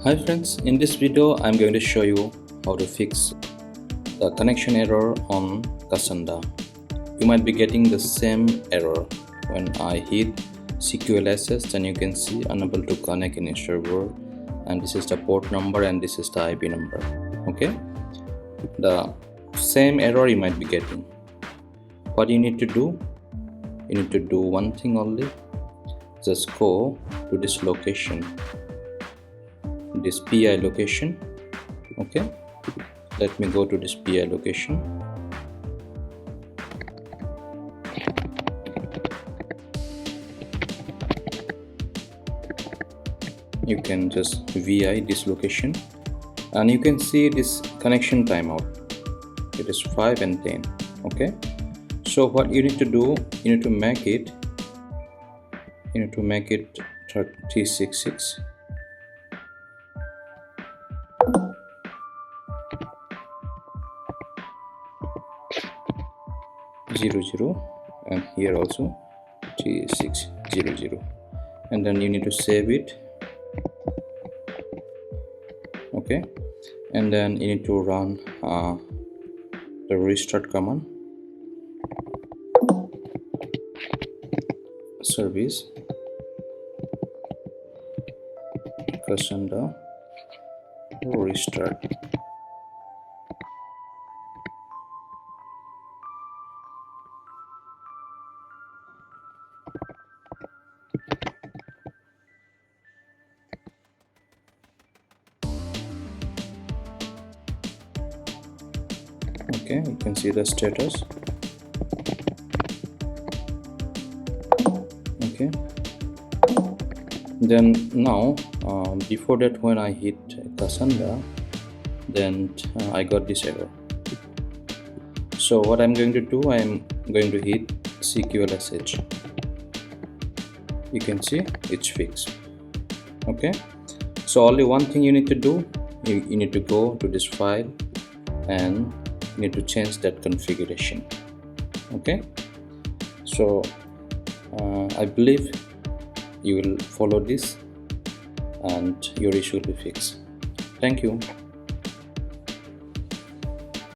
Hi friends, in this video I'm going to show you how to fix the connection error on Cassandra. You might be getting the same error when I hit cqlsh, then you can see unable to connect in a server, and this is the port number and this is the IP number. Okay, the same error you might be getting. What you need to do, one thing only. Just go to this location, this PI location. Okay, let me go to this PI location. You can just VI this location and you can see this connection timeout. It is 5 and 10. Okay, so what you need to do, you need to make it 366. And here also 3600, and then you need to save it. Okay, and then you need to run the restart command, service Cassandra restart. Okay, you can see the status. Okay, then now before that, when I hit Cassandra, then I got this error. So what I'm going to do, I'm going to hit cqlsh. You can see it's fixed. Okay, so only one thing you need to do, you need to go to this file and you need to change that configuration. Okay, so I believe you will follow this and your issue will be fixed. Thank you.